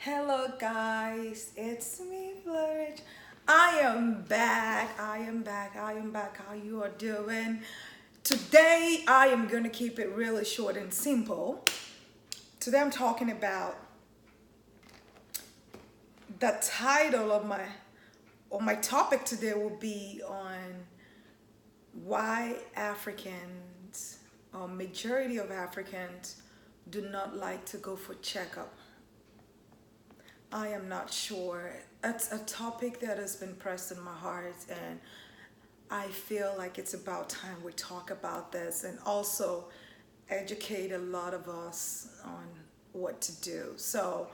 Hello guys, it's me Flourish. I am back. How you are doing? Today I am going to keep it really short and simple. Today I'm talking about the title of my topic today will be on why Africans or majority of Africans do not like to go for checkup. I am not sure. It's a topic that has been pressed in my heart, and I feel like it's about time we talk about this and also educate a lot of us on what to do. So,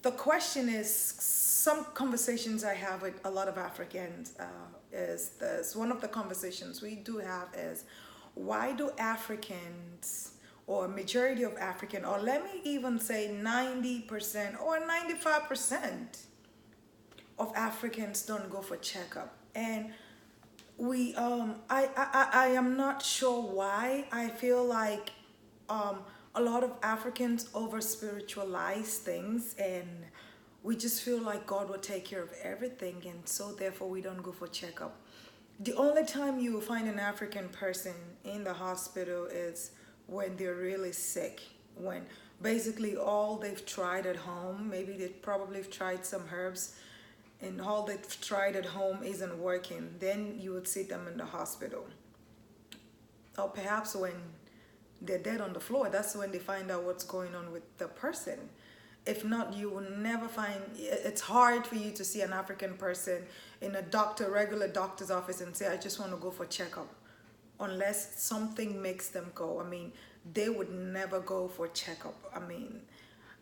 the question is some conversations I have with a lot of Africans is this. One of the conversations we do have is why do Africans or majority of African, or let me even say 90% or 95% of Africans don't go for checkup. And I am not sure why. I feel like um a lot of Africans over spiritualize things, and we just feel like God will take care of everything, and so therefore we don't go for checkup. The only time you will find an African person in the hospital is when they're really sick, when basically all they've tried at home, maybe they probably have tried some herbs, and all they've tried at home isn't working, then you would see them in the hospital. Or perhaps when they're dead on the floor, that's when they find out what's going on with the person. If not, you will never find, it's hard for you to see an African person in a regular doctor's office and say, I just want to go for checkup. Unless something makes them go. I mean, they would never go for checkup. I mean,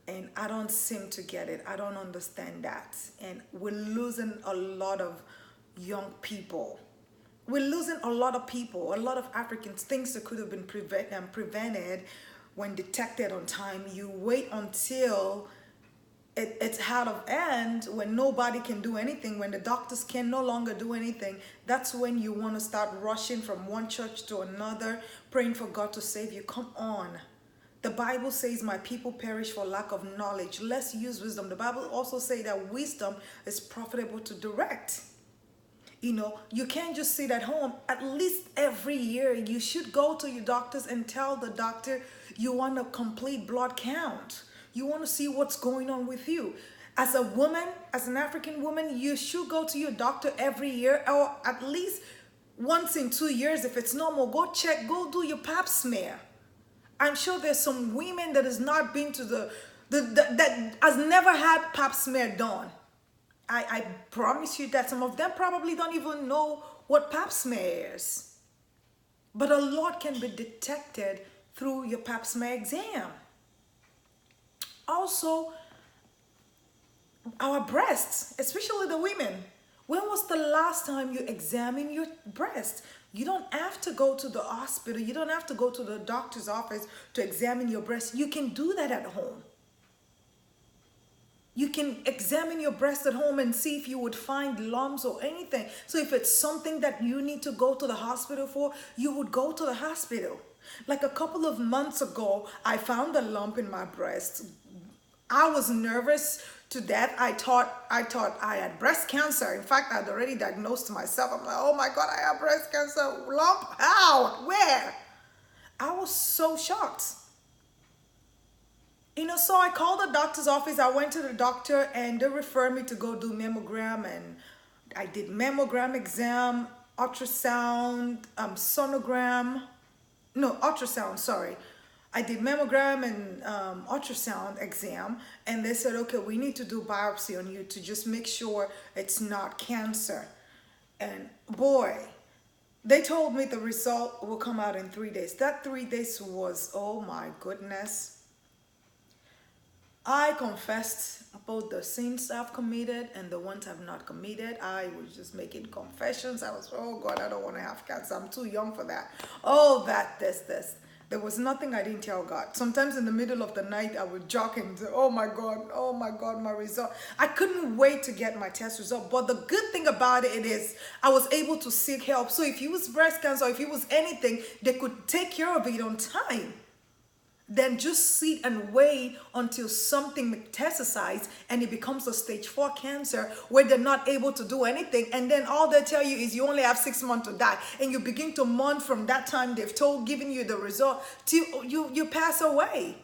and I don't seem to get it. I don't understand that. And we're losing a lot of young people. We're losing a lot of people, a lot of Africans, things that could have been prevented when detected on time. You wait until it's out of hand, when nobody can do anything, when the doctors can no longer do anything. That's when you want to start rushing from one church to another, praying for God to save you. Come on. The Bible says my people perish for lack of knowledge. Let's use wisdom. The Bible also says that wisdom is profitable to direct. You can't just sit at home. At least every year you should go to your doctors and tell the doctor you want a complete blood count. You want to see what's going on with you. As a woman, as an African woman, you should go to your doctor every year, or at least once in 2 years. If it's normal, go check, go do your pap smear. I'm sure there's some women that has not been to that has never had pap smear done. I promise you that some of them probably don't even know what pap smear is. But a lot can be detected through your pap smear exam. Also, our breasts, especially the women. When was the last time you examined your breast? You don't have to go to the hospital. You don't have to go to the doctor's office to examine your breast. You can do that at home. You can examine your breast at home and see if you would find lumps or anything. So if it's something that you need to go to the hospital for, you would go to the hospital. Like a couple of months ago, I found a lump in my breast. I was nervous to death. I thought I had breast cancer. In fact, I'd already diagnosed myself. I'm like, oh my God, I have breast cancer. Lump? How? Where? I was so shocked. So I called the doctor's office. I went to the doctor and they referred me to go do mammogram, and I did mammogram exam, ultrasound, sonogram. No, ultrasound, sorry. I did mammogram and ultrasound exam, and they said, okay, we need to do biopsy on you to just make sure it's not cancer. And boy, they told me the result will come out in 3 days. That 3 days was, oh my goodness. I confessed both the sins I've committed and the ones I've not committed. I was just making confessions. I was, oh God, I don't want to have cancer. I'm too young for that. Oh, that, this. There was nothing I didn't tell God. Sometimes in the middle of the night, I would joke and say, oh my God, my result. I couldn't wait to get my test result. But the good thing about it is I was able to seek help. So if it was breast cancer, if it was anything, they could take care of it on time. than just sit and wait until something metastasizes and it becomes a stage 4 cancer where they're not able to do anything, and then all they tell you is you only have 6 months to die, and you begin to mourn from that time they've given you the result till you pass away.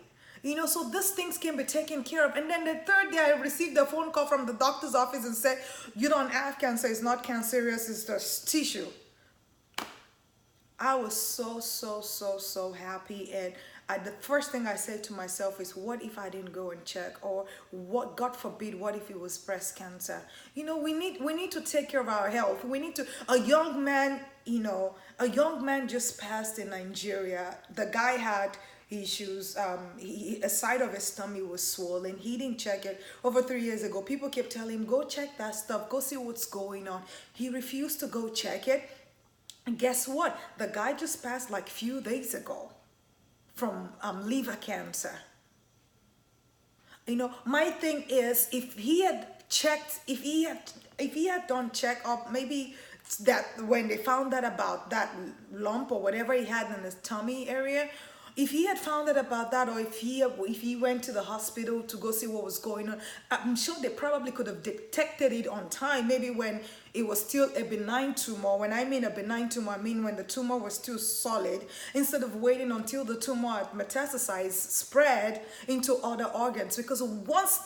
So these things can be taken care of. And then the third day I received a phone call from the doctor's office and said, you don't have cancer, it's not cancerous, it's just tissue. I was so happy, and the first thing I said to myself is, what if I didn't go and check? Or what, God forbid, what if it was breast cancer? We need to take care of our health. A young man just passed in Nigeria. The guy had issues. A side of his tummy was swollen. He didn't check it over 3 years ago. People kept telling him, go check that stuff, go see what's going on. He refused to go check it. And guess what? The guy just passed like few days ago from liver cancer. My thing is, if he had done check-up, maybe that when they found out about that lump or whatever he had in his tummy area, if he had found out about that, or if he went to the hospital to go see what was going on, I'm sure they probably could have detected it on time, maybe when it was still a benign tumor. When I mean a benign tumor, I mean when the tumor was still solid, instead of waiting until the tumor had metastasized, spread into other organs. Because once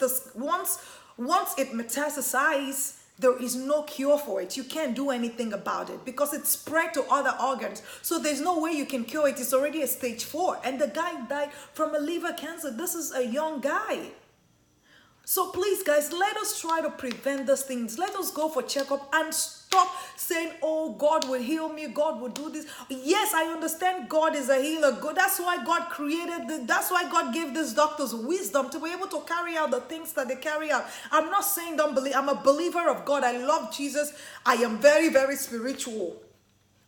it metastasizes, there is no cure for it. You can't do anything about it because it's spread to other organs. So there's no way you can cure it. It's already a stage 4. And the guy died from a liver cancer. This is a young guy. So please, guys, let us try to prevent these things. Let us go for checkup and stop saying, oh, God will heal me, God will do this. Yes, I understand God is a healer. That's why God that's why God gave these doctors wisdom to be able to carry out the things that they carry out. I'm not saying don't believe. I'm a believer of God. I love Jesus. I am very, very spiritual.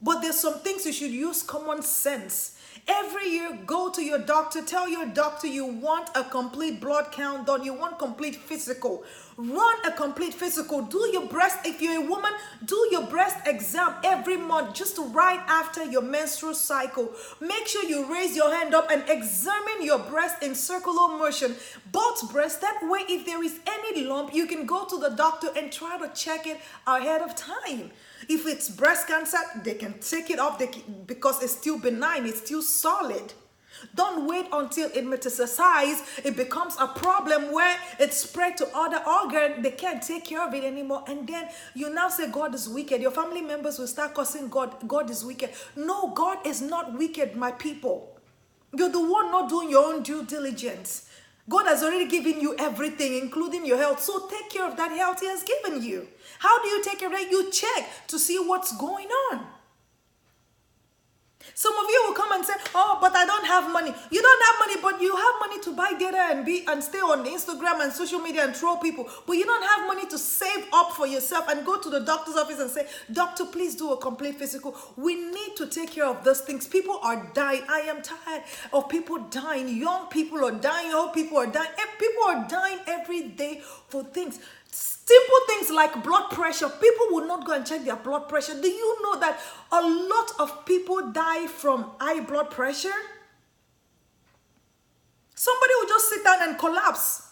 But there's some things you should use common sense. Every year, go to your doctor. Tell your doctor you want a complete blood count done. You want complete physical. Run a complete physical. Do your breast. If you're a woman, do your breast exam every month, just right after your menstrual cycle. Make sure you raise your hand up and examine your breast in circular motion. Both breasts. That way, if there is any lump, you can go to the doctor and try to check it ahead of time. If it's breast cancer, they can take it off because it's still benign, it's still solid. Don't wait until it metastasizes, it becomes a problem where it's spread to other organs, they can't take care of it anymore. And then you now say God is wicked. Your family members will start cursing God is wicked. No, God is not wicked, my people. You're the one not doing your own due diligence. God has already given you everything, including your health. So take care of that health He has given you. How do you take care of that? You check to see what's going on. Some of you will come and say, oh, but I don't have money. You don't have money, but you have money to buy data and stay on Instagram and social media and troll people. But you don't have money to save up for yourself and go to the doctor's office and say, doctor, please do a complete physical. We need to take care of those things. People are dying. I am tired of people dying. Young people are dying. Old people are dying. People are dying every day for things. Simple things like blood pressure. People will not go and check their blood pressure. Do you know that a lot of people die from high blood pressure? Somebody will just sit down and collapse.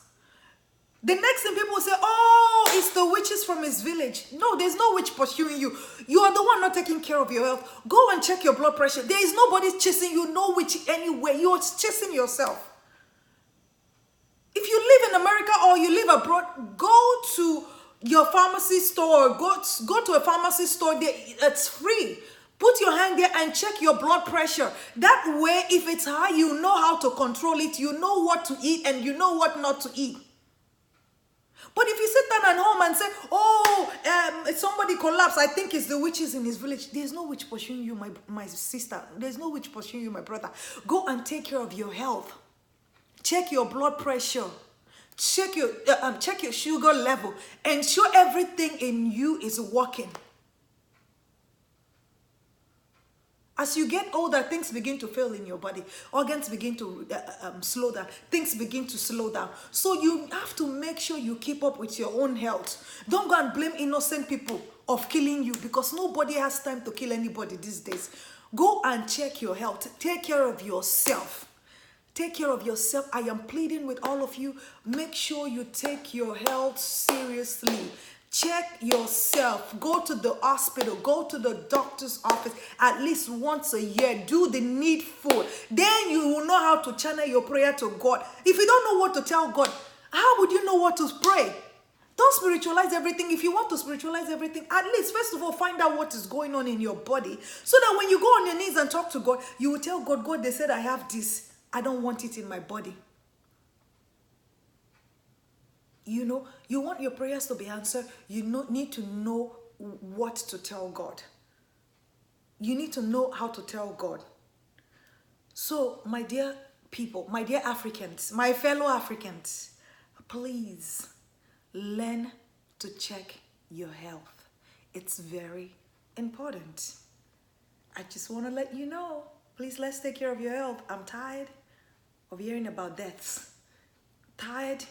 The next thing people will say, oh, it's the witches from his village. No, there's no witch pursuing you. You are the one not taking care of your health. Go and check your blood pressure. There is nobody chasing you, no witch anywhere. You are chasing yourself. If you live in America or you live abroad, go to your pharmacy store. Go to a pharmacy store. It's free. Put your hand there and check your blood pressure. That way, if it's high, you know how to control it. You know what to eat and you know what not to eat. But if you sit down at home and say, oh, somebody collapsed, I think it's the witches in his village. There's no witch pursuing you, my sister. There's no witch pursuing you, my brother. Go and take care of your health. Check your blood pressure. Check your sugar level. Ensure everything in you is working. As you get older, things begin to fail in your body. Organs begin to slow down. Things begin to slow down. So you have to make sure you keep up with your own health. Don't go and blame innocent people of killing you because nobody has time to kill anybody these days. Go and check your health. Take care of yourself. Take care of yourself. I am pleading with all of you. Make sure you take your health seriously. Check yourself. Go to the hospital. Go to the doctor's office at least once a year. Do the needful. Then you will know how to channel your prayer to God. If you don't know what to tell God, how would you know what to pray? Don't spiritualize everything. If you want to spiritualize everything, at least first of all, find out what is going on in your body, so that when you go on your knees and talk to God, you will tell God, God, they said I have this. I don't want it in my body. You know, you want your prayers to be answered, you need to know what to tell God. You need to know how to tell God. So, my dear people, my dear Africans, my fellow Africans, please learn to check your health. It's very important. I just want to let you know, please, let's take care of your health. I'm tired of hearing about deaths. Tired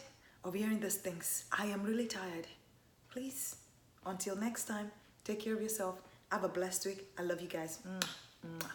of hearing these things. I am really tired. Please, until next time, take care of yourself. Have a blessed week. I love you guys. Mwah, mwah.